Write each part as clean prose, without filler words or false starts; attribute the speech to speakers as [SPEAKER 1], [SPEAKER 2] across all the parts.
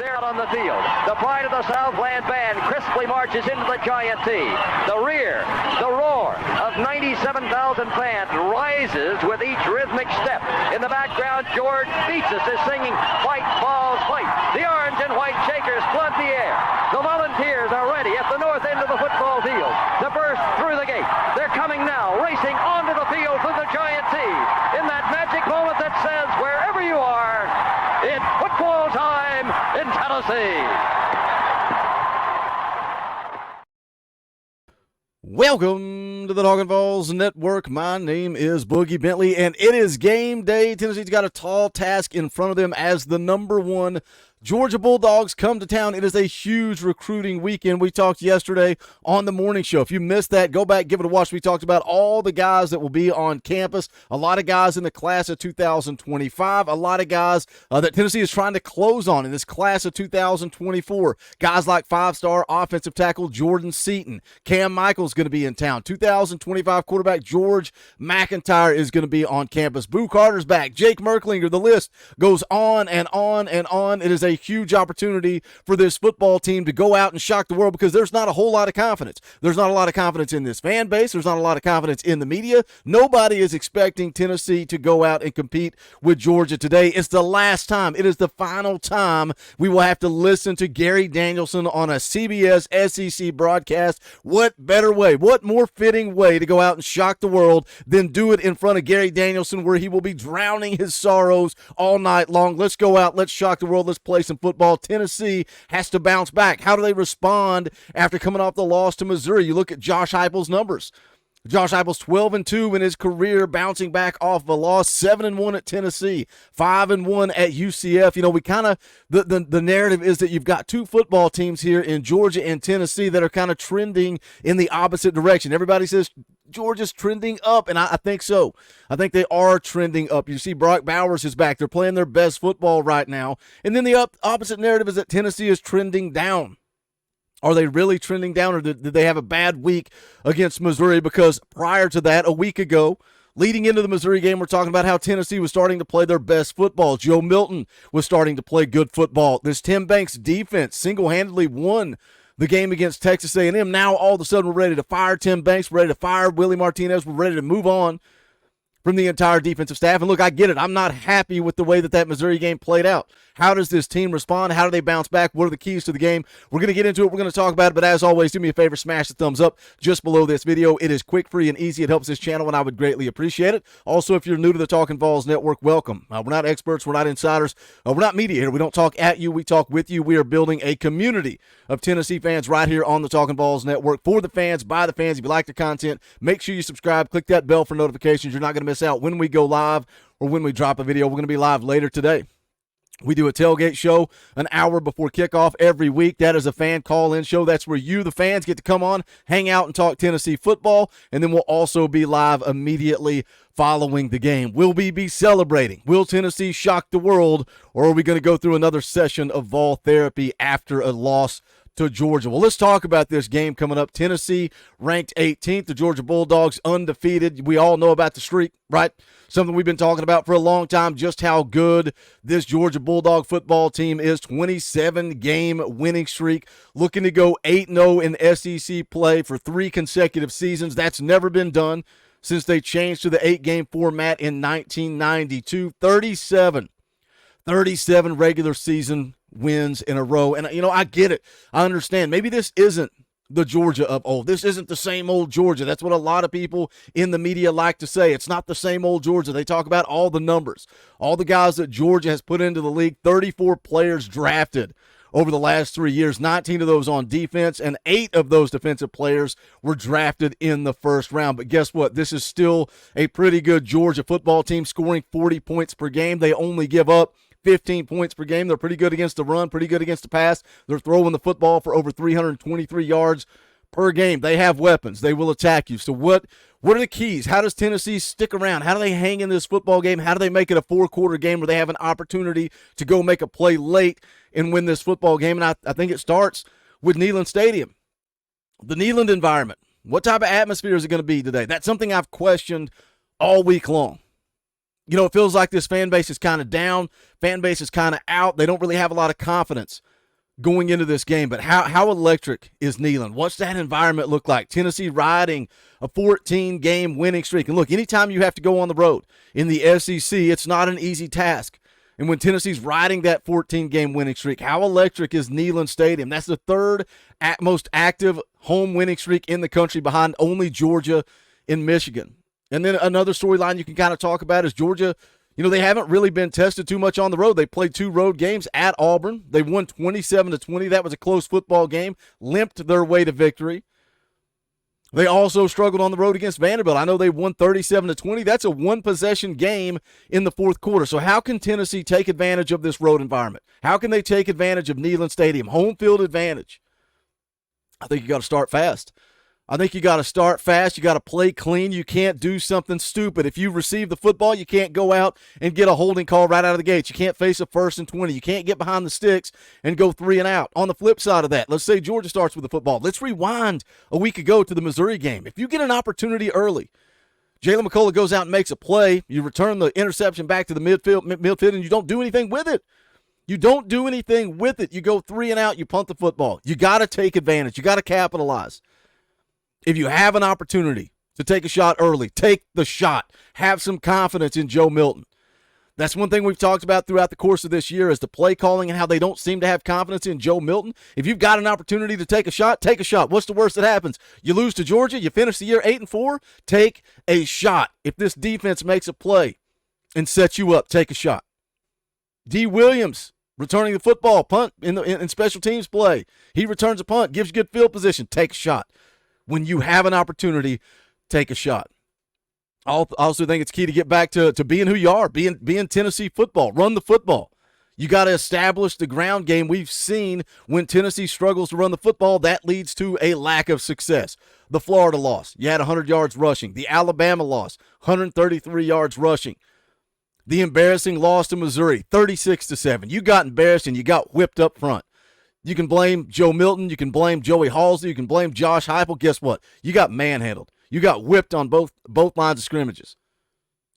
[SPEAKER 1] They're out on the field. The pride of the Southland band crisply marches into the Giant T. The rear, the roar of 97,000 fans rises with each rhythmic step. In the background, George Beatsis is singing "Fight, Balls, Fight." The orange and white Shakers flood the air. The Volunteers are ready at the north end of the football field to burst through the gate. They're coming now, racing onto the field through the Giant T. In that magic moment that says, wherever you are, it's football time in Tennessee.
[SPEAKER 2] Welcome to the Talkin VAWLS Network. My name is Boogie Bentley, and it is game day. Tennessee's got a tall task in front of them as the #1 Georgia Bulldogs come to town. It is a huge recruiting weekend. We talked yesterday on the morning show. If you missed that, go back, give it a watch. We talked about all the guys that will be on campus. A lot of guys in the class of 2025. A lot of guys that Tennessee is trying to close on in this class of 2024. Guys like five-star offensive tackle Jordan Seaton. Cam Michael's going to be in town. 2025 quarterback George McIntyre is going to be on campus. Boo Carter's back. Jake Merklinger. The list goes on and on and on. It is a huge opportunity for this football team to go out and shock the world because there's not a whole lot of confidence. There's not a lot of confidence in this fan base. There's not a lot of confidence in the media. Nobody is expecting Tennessee to go out and compete with Georgia today. It's the last time. It is the final time we will have to listen to Gary Danielson on a CBS SEC broadcast. What better way, what more fitting way to go out and shock the world than do it in front of Gary Danielson, where he will be drowning his sorrows all night long. Let's go out. Let's shock the world. Let's play some football. Tennessee has to bounce back. How do they respond after coming off the loss to Missouri? You look at Josh Heupel's numbers. Josh Heupel's 12-2 in his career, bouncing back off a loss. 7-1 at Tennessee, 5-1 at UCF. You know, we kind of the narrative is that you've got two football teams here in Georgia and Tennessee that are kind of trending in the opposite direction. Everybody says Georgia's trending up, and I think so. I think they are trending up. You see Brock Bowers is back. They're playing their best football right now. And then the opposite narrative is that Tennessee is trending down. Are they really trending down, or did they have a bad week against Missouri? Because prior to that, a week ago, leading into the Missouri game, we're talking about how Tennessee was starting to play their best football. Joe Milton was starting to play good football. This Tim Banks defense single-handedly won the game against Texas A&M. Now, all of a sudden, we're ready to fire Tim Banks. We're ready to fire Willie Martinez. We're ready to move on from the entire defensive staff. And look, I get it. I'm not happy with the way that Missouri game played out. How does this team respond? How do they bounce back? What are the keys to the game? We're going to get into it. We're going to talk about it. But as always, do me a favor, smash the thumbs up just below this video. It is quick, free, and easy. It helps this channel, and I would greatly appreciate it. Also, if you're new to the Talkin VAWLS Network, welcome. We're not experts. We're not insiders. We're not media here. We don't talk at you. We talk with you. We are building a community of Tennessee fans right here on the Talkin VAWLS Network for the fans, by the fans. If you like the content, make sure you subscribe. Click that bell for notifications. You're not going to miss out when we go live or when we drop a video. We're going to be live later today. We do a tailgate show an hour before kickoff every week. That is a fan call-in show. That's where you, the fans, get to come on, hang out, and talk Tennessee football. And then we'll also be live immediately following the game. Will we be celebrating? Will Tennessee shock the world? Or are we going to go through another session of Vol therapy after a loss to Georgia? Well, let's talk about this game coming up. Tennessee ranked 18th. The Georgia Bulldogs undefeated. We all know about the streak, right? Something we've been talking about for a long time, just how good this Georgia Bulldog football team is. 27-game winning streak, looking to go 8-0 in SEC play for 3 consecutive seasons. That's never been done since they changed to the 8-game format in 1992. 37 regular season wins in a row. And, you know, I get it. I understand. Maybe this isn't the Georgia of old. This isn't the same old Georgia. That's what a lot of people in the media like to say. It's not the same old Georgia. They talk about all the numbers, all the guys that Georgia has put into the league, 34 players drafted over the last 3 years, 19 of those on defense, and 8 of those defensive players were drafted in the first round. But guess what? This is still a pretty good Georgia football team, scoring 40 points per game. They only give up 15 points per game. They're pretty good against the run, pretty good against the pass. They're throwing the football for over 323 yards per game. They have weapons. They will attack you. So what are the keys? How does Tennessee stick around? How do they hang in this football game? How do they make it a 4-quarter game where they have an opportunity to go make a play late and win this football game? And I think it starts with Neyland Stadium, the Neyland environment. What type of atmosphere is it going to be today? That's something I've questioned all week long. You know, it feels like this fan base is kind of down. Fan base is kind of out. They don't really have a lot of confidence going into this game, but how electric is Neyland? What's that environment look like? Tennessee riding a 14-game winning streak. And look, anytime you have to go on the road in the SEC, it's not an easy task. And when Tennessee's riding that 14-game winning streak, how electric is Neyland Stadium? That's the third most active home winning streak in the country behind only Georgia and Michigan. And then another storyline you can kind of talk about is Georgia. They haven't really been tested too much on the road. They played 2 road games at Auburn. They won 27-20. That was a close football game, limped their way to victory. They also struggled on the road against Vanderbilt. I know they won 37-20. That's a one-possession game in the fourth quarter. So how can Tennessee take advantage of this road environment? How can they take advantage of Neyland Stadium? Home field advantage. I think you got to start fast. You got to play clean. You can't do something stupid. If you receive the football, you can't go out and get a holding call right out of the gates. You can't face a 1st and 20. You can't get behind the sticks and go 3 and out. On the flip side of that, let's say Georgia starts with the football. Let's rewind a week ago to the Missouri game. If you get an opportunity early, Jalen McCullough goes out and makes a play. You return the interception back to the midfield, and you don't do anything with it. You go 3 and out. You punt the football. You got to take advantage. You got to capitalize. If you have an opportunity to take a shot early, take the shot. Have some confidence in Joe Milton. That's one thing we've talked about throughout the course of this year is the play calling and how they don't seem to have confidence in Joe Milton. If you've got an opportunity to take a shot, take a shot. What's the worst that happens? You lose to Georgia, you finish the year 8-4, take a shot. If this defense makes a play and sets you up, take a shot. D. Williams returning the football, punt in special teams play. He returns a punt, gives you good field position, take a shot. When you have an opportunity, take a shot. I also think it's key to get back to being who you are, being Tennessee football. Run the football. You got to establish the ground game. We've seen when Tennessee struggles to run the football, that leads to a lack of success. The Florida loss, you had 100 yards rushing. The Alabama loss, 133 yards rushing. The embarrassing loss to Missouri, 36-7. You got embarrassed and you got whipped up front. You can blame Joe Milton. You can blame Joey Halsey. You can blame Josh Heupel. Guess what? You got manhandled. You got whipped on both lines of scrimmages.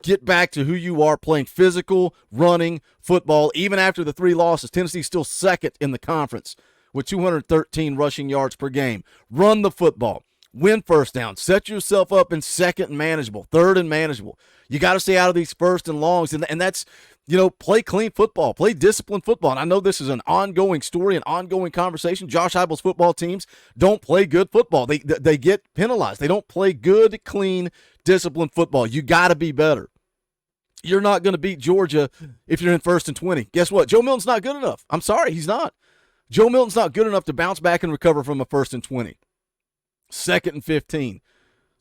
[SPEAKER 2] Get back to who you are, playing physical, running football. Even after the 3 losses, Tennessee's still second in the conference with 213 rushing yards per game. Run the football. Win first down. Set yourself up in second and manageable, third and manageable. You got to stay out of these first and longs, and that's, play clean football, play disciplined football. And I know this is an ongoing story, an ongoing conversation. Josh Heupel's football teams don't play good football. They get penalized. They don't play good, clean, disciplined football. You got to be better. You're not going to beat Georgia if you're in 1st and 20. Guess what? Joe Milton's not good enough. I'm sorry, he's not. Joe Milton's not good enough to bounce back and recover from a 1st and 20. 2nd and 15,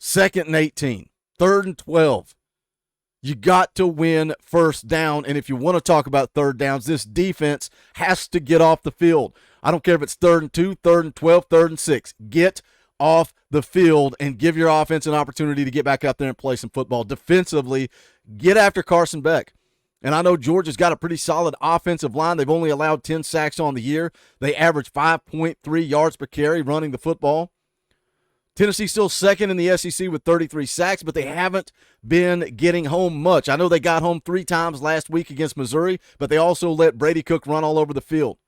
[SPEAKER 2] 2nd and 18, 3rd and 12. You got to win first down, and if you want to talk about third downs, this defense has to get off the field. I don't care if it's 3rd and 2, 3rd and 12, 3rd and 6. Get off the field and give your offense an opportunity to get back out there and play some football. Defensively, get after Carson Beck. And I know Georgia's got a pretty solid offensive line. They've only allowed 10 sacks on the year. They average 5.3 yards per carry running the football. Tennessee's still second in the SEC with 33 sacks, but they haven't been getting home much. I know they got home 3 times last week against Missouri, but they also let Brady Cook run all over the field.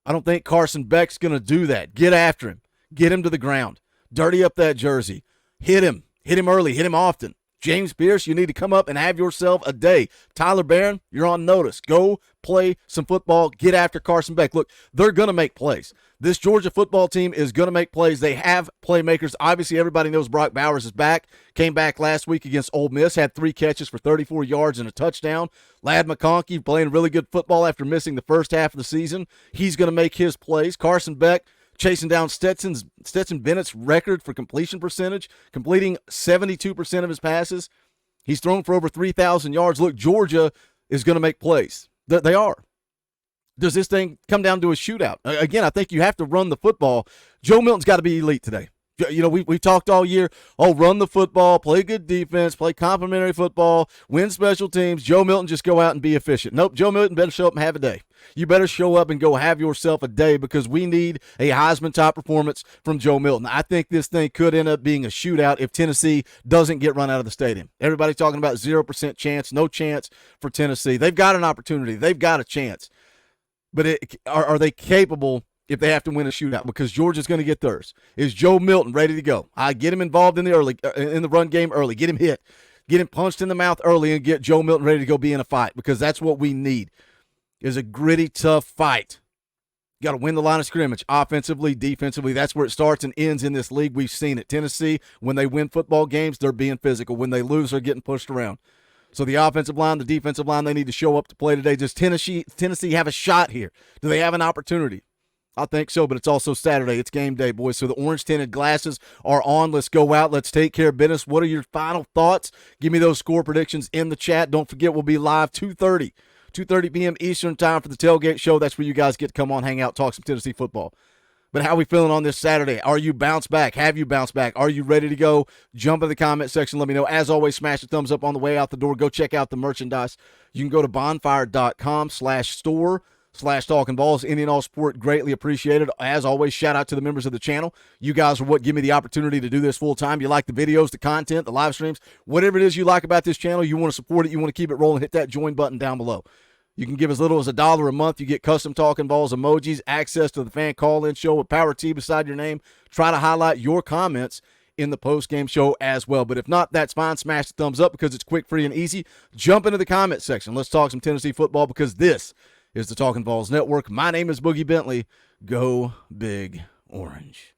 [SPEAKER 2] I don't think Carson Beck's going to do that. Get after him. Get him to the ground. Dirty up that jersey. Hit him. Hit him early. Hit him often. James Pierce, you need to come up and have yourself a day. Tyler Barron, you're on notice. Go play some football. Get after Carson Beck. Look, they're going to make plays. This Georgia football team is going to make plays. They have playmakers. Obviously, everybody knows Brock Bowers is back. Came back last week against Ole Miss. Had 3 catches for 34 yards and a touchdown. Ladd McConkey playing really good football after missing the first half of the season. He's going to make his plays. Carson Beck chasing down Stetson Bennett's record for completion percentage, completing 72% of his passes. He's thrown for over 3,000 yards. Look, Georgia is going to make plays. They are. Does this thing come down to a shootout? Again, I think you have to run the football. Joe Milton's got to be elite today. We talked all year, run the football, play good defense, play complimentary football, win special teams. Joe Milton, just go out and be efficient. Nope, Joe Milton better show up and have a day. You better show up and go have yourself a day because we need a Heisman-type performance from Joe Milton. I think this thing could end up being a shootout if Tennessee doesn't get run out of the stadium. Everybody talking about 0% chance, no chance for Tennessee. They've got an opportunity. They've got a chance. But are they capable if they have to win a shootout, because Georgia's going to get theirs. Is Joe Milton ready to go? I get him involved in the run game early. Get him hit. Get him punched in the mouth early and get Joe Milton ready to go be in a fight, because that's what we need, is a gritty, tough fight. You got to win the line of scrimmage, offensively, defensively. That's where it starts and ends in this league. We've seen it. Tennessee, when they win football games, they're being physical. When they lose, they're getting pushed around. So the offensive line, the defensive line, they need to show up to play today. Does Tennessee have a shot here? Do they have an opportunity? I think so, but it's also Saturday. It's game day, boys. So the orange-tinted glasses are on. Let's go out. Let's take care of business. What are your final thoughts? Give me those score predictions in the chat. Don't forget, we'll be live 2:30 p.m. Eastern time for the tailgate show. That's where you guys get to come on, hang out, talk some Tennessee football. But how are we feeling on this Saturday? Are you bounced back? Have you bounced back? Are you ready to go? Jump in the comment section. Let me know. As always, smash the thumbs up on the way out the door. Go check out the merchandise. You can go to bonfire.com/store/Talkin VAWLS. Any and all support greatly appreciated. As always, shout out to the members of the channel. You guys are what give me the opportunity to do this full time. You like the videos, the content, the live streams, whatever it is you like about this channel, you want to support it, you want to keep it rolling, hit that join button down below. You can give as little as $1 a month. You get custom Talkin VAWLS emojis, access to the fan call-in show with Power T beside your name. Try to highlight your comments in the post-game show as well. But if not, that's fine. Smash the thumbs up because it's quick, free, and easy. Jump into the comment section. Let's talk some Tennessee football, because this is the Talkin VAWLS Network. My name is Boogie Bentley. Go Big Orange.